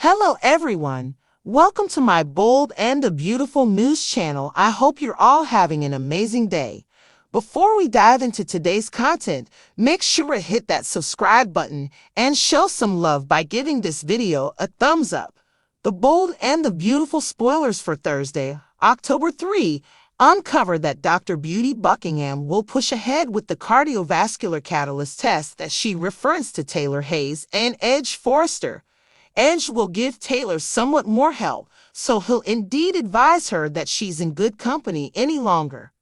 Hello everyone. Welcome to my bold and the beautiful news channel. I hope you're all having an amazing day. Before we dive into today's content, make sure to hit that subscribe button and show some love by giving this video a thumbs up. The bold and the beautiful spoilers for Thursday, October 3, uncover that Dr. Beauty Buckingham will push ahead with the cardiovascular catalyst test that she referenced to Taylor Hayes and Edge Forrester. Edge will give Taylor somewhat more help, so he'll indeed advise her that she's in good company any longer.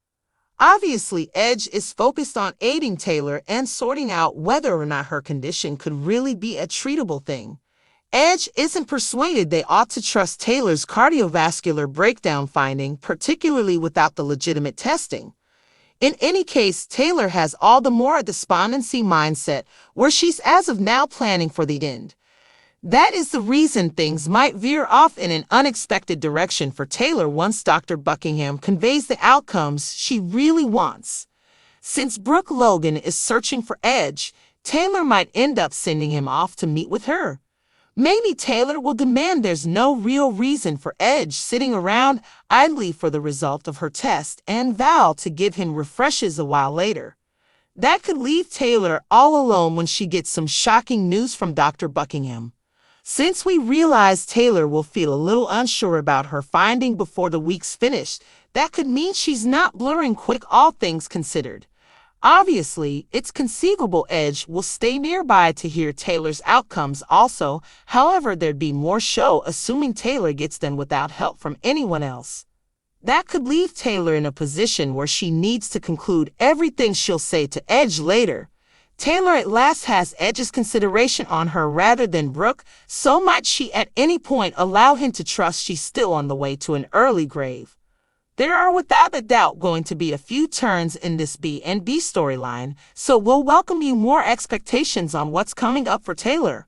Obviously, Edge is focused on aiding Taylor and sorting out whether or not her condition could really be a treatable thing. Edge isn't persuaded they ought to trust Taylor's cardiovascular breakdown finding, particularly without the legitimate testing. In any case, Taylor has all the more a despondency mindset where she's as of now planning for the end. That is the reason things might veer off in an unexpected direction for Taylor once Dr. Buckingham conveys the outcomes she really wants. Since Brooke Logan is searching for Edge, Taylor might end up sending him off to meet with her. Maybe Taylor will demand there's no real reason for Edge sitting around idly for the result of her test and vow to give him refreshes a while later. That could leave Taylor all alone when she gets some shocking news from Dr. Buckingham. Since we realize Taylor will feel a little unsure about her finding before the week's finished, that could mean she's not blurring quick, all things considered. Obviously, it's conceivable Edge will stay nearby to hear Taylor's outcomes also. However, there'd be more show assuming Taylor gets them without help from anyone else. That could leave Taylor in a position where she needs to conclude everything she'll say to Edge later. Taylor at last has Edge's consideration on her rather than Brooke, so might she at any point allow him to trust she's still on the way to an early grave. There are without a doubt going to be a few turns in this B&B storyline, so we'll welcome you more expectations on what's coming up for Taylor.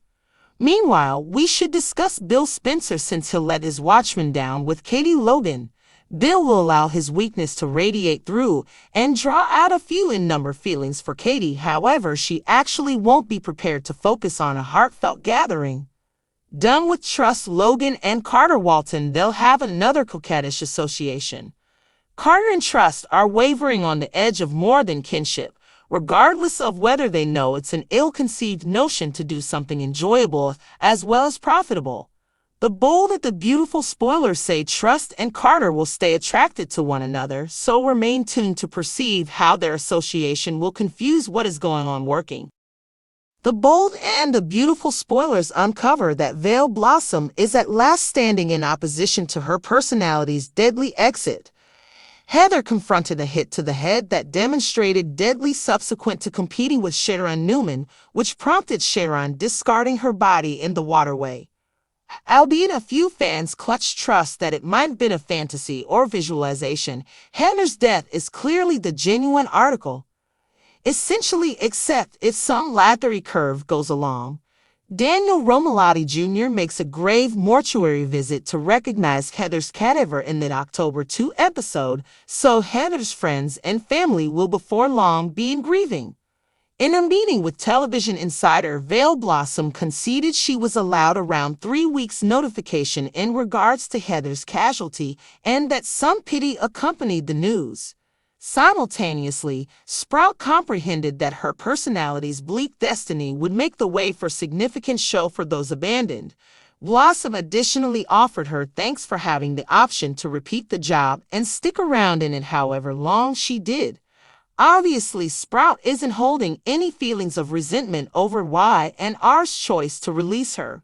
Meanwhile, we should discuss Bill Spencer since he'll let his watchman down with Katie Logan. Bill will allow his weakness to radiate through and draw out a few in-number feelings for Katie. However, she actually won't be prepared to focus on a heartfelt gathering. Done with Trust, Logan and Carter Walton, they'll have another coquettish association. Carter and Trust are wavering on the edge of more than kinship, regardless of whether they know it's an ill-conceived notion to do something enjoyable as well as profitable. The bold and the beautiful spoilers say Trust and Carter will stay attracted to one another, so remain tuned to perceive how their association will confuse what is going on working. The bold and the beautiful spoilers uncover that Veil Blossom is at last standing in opposition to her personality's deadly exit. Heather confronted a hit to the head that demonstrated deadly subsequent to competing with Sharon Newman, which prompted Sharon discarding her body in the waterway. Albeit a few fans clutched trust that it might have been a fantasy or visualization, Heather's death is clearly the genuine article. Essentially, except if some lathery curve goes along. Daniel Romalotti Jr. makes a grave mortuary visit to recognize Heather's cadaver in that October 2 episode, so Heather's friends and family will before long be in grieving. In a meeting with television insider, Veil Blossom conceded she was allowed around 3 weeks' notification in regards to Heather's casualty and that some pity accompanied the news. Simultaneously, Sprout comprehended that her personality's bleak destiny would make the way for significant show for those abandoned. Blossom additionally offered her thanks for having the option to repeat the job and stick around in it however long she did. Obviously, Sprout isn't holding any feelings of resentment over Y&R's choice to release her.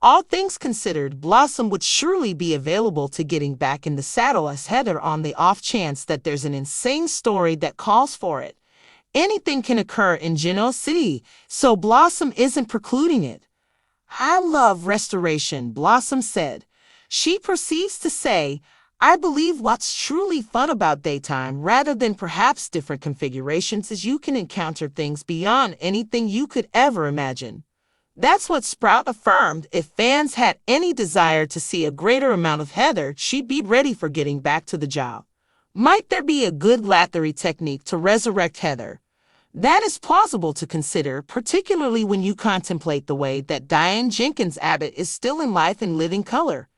All things considered, Blossom would surely be available to getting back in the saddle as Heather on the off chance that there's an insane story that calls for it. Anything can occur in Genoa City, so Blossom isn't precluding it. "I love restoration," Blossom said. She proceeds to say, "I believe what's truly fun about daytime, rather than perhaps different configurations, is you can encounter things beyond anything you could ever imagine." That's what Sprout affirmed. If fans had any desire to see a greater amount of Heather, she'd be ready for getting back to the job. Might there be a good lathery technique to resurrect Heather? That is plausible to consider, particularly when you contemplate the way that Diane Jenkins Abbott is still in life and living color.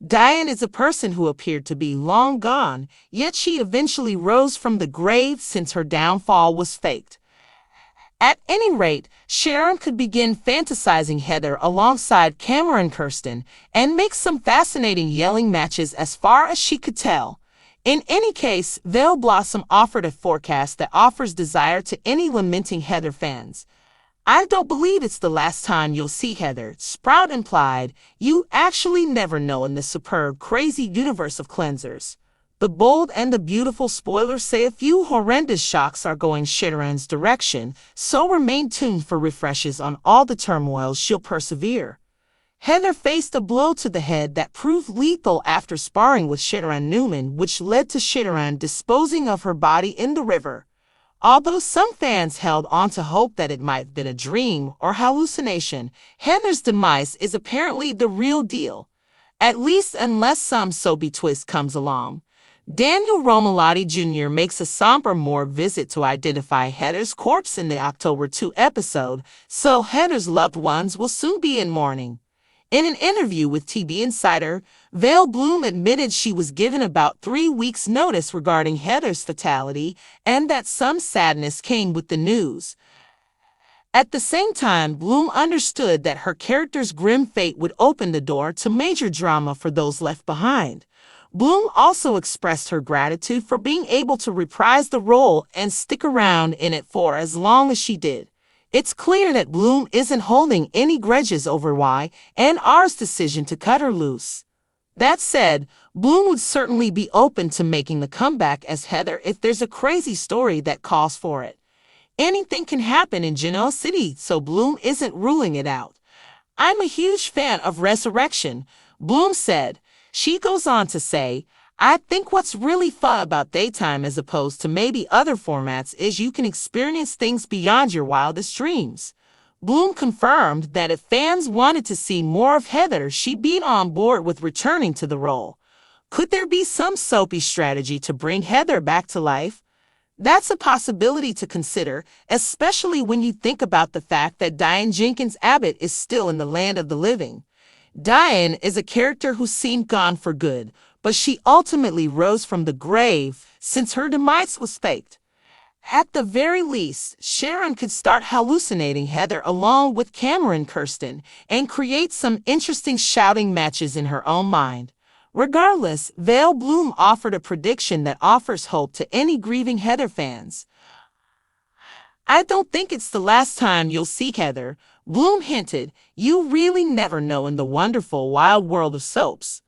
Diane is a person who appeared to be long gone, yet she eventually rose from the grave since her downfall was faked. At any rate, Sharon could begin fantasizing Heather alongside Cameron Kirsten and make some fascinating yelling matches as far as she could tell. In any case, Veil Blossom offered a forecast that offers desire to any lamenting Heather fans. I don't believe it's the last time you'll see Heather, Sprout implied. You actually never know in this superb, crazy universe of cleansers. The bold and the beautiful spoilers say a few horrendous shocks are going Sharon's direction, so remain tuned for refreshes on all the turmoil she'll persevere. Heather faced a blow to the head that proved lethal after sparring with Sharon Newman, which led to Sharon disposing of her body in the river. Although some fans held on to hope that it might have been a dream or hallucination, Heather's demise is apparently the real deal, at least unless some soapy twist comes along. Daniel Romalotti Jr. makes a somber Moore visit to identify Heather's corpse in the October 2 episode, so Heather's loved ones will soon be in mourning. In an interview with TV Insider, Veil Bloom admitted she was given about 3 weeks' notice regarding Heather's fatality and that some sadness came with the news. At the same time, Bloom understood that her character's grim fate would open the door to major drama for those left behind. Bloom also expressed her gratitude for being able to reprise the role and stick around in it for as long as she did. It's clear that Bloom isn't holding any grudges over Y&R's decision to cut her loose. That said, Bloom would certainly be open to making the comeback as Heather if there's a crazy story that calls for it. Anything can happen in Genoa City, so Bloom isn't ruling it out. I'm a huge fan of Resurrection, Bloom said. She goes on to say, I think what's really fun about daytime as opposed to maybe other formats is you can experience things beyond your wildest dreams. Bloom confirmed that if fans wanted to see more of Heather, she'd be on board with returning to the role. Could there be some soapy strategy to bring Heather back to life? That's a possibility to consider, especially when you think about the fact that Diane Jenkins Abbott is still in the land of the living. Diane is a character who seemed gone for good, but she ultimately rose from the grave since her demise was faked. At the very least, Sharon could start hallucinating Heather along with Cameron Kirsten and create some interesting shouting matches in her own mind. Regardless, Veil Bloom offered a prediction that offers hope to any grieving Heather fans. I don't think it's the last time you'll see Heather, Bloom hinted. You really never know in the wonderful wild world of soaps.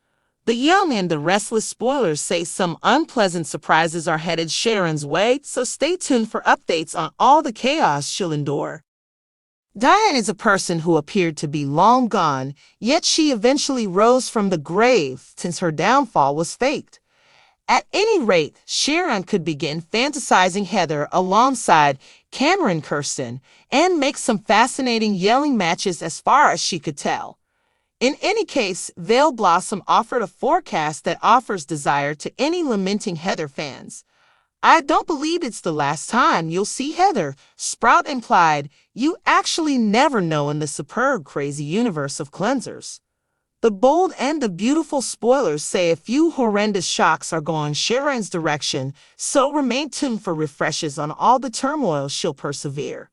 The young and the restless spoilers say some unpleasant surprises are headed Sharon's way, so stay tuned for updates on all the chaos she'll endure. Diane is a person who appeared to be long gone, yet she eventually rose from the grave since her downfall was faked. At any rate, Sharon could begin fantasizing Heather alongside Cameron Kirsten and make some fascinating yelling matches as far as she could tell. In any case, Veil Blossom offered a forecast that offers desire to any lamenting Heather fans. I don't believe it's the last time you'll see Heather, Sprout implied. You actually never know in the superb, crazy universe of cleansers. The bold and the beautiful spoilers say a few horrendous shocks are going Sharon's direction, so remain tuned for refreshes on all the turmoil she'll persevere.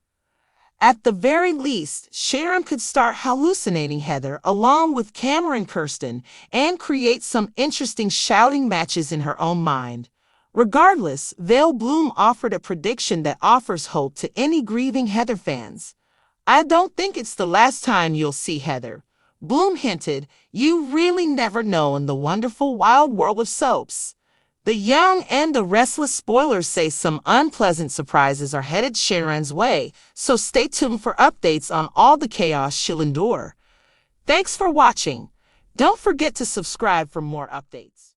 At the very least, Sharon could start hallucinating Heather along with Cameron Kirsten and create some interesting shouting matches in her own mind. Regardless, Veil Bloom offered a prediction that offers hope to any grieving Heather fans. I don't think it's the last time you'll see Heather, Bloom hinted. You really never know in the wonderful wild world of soaps. The young and the restless spoilers say some unpleasant surprises are headed Sharon's way, so stay tuned for updates on all the chaos she'll endure. Thanks for watching. Don't forget to subscribe for more updates.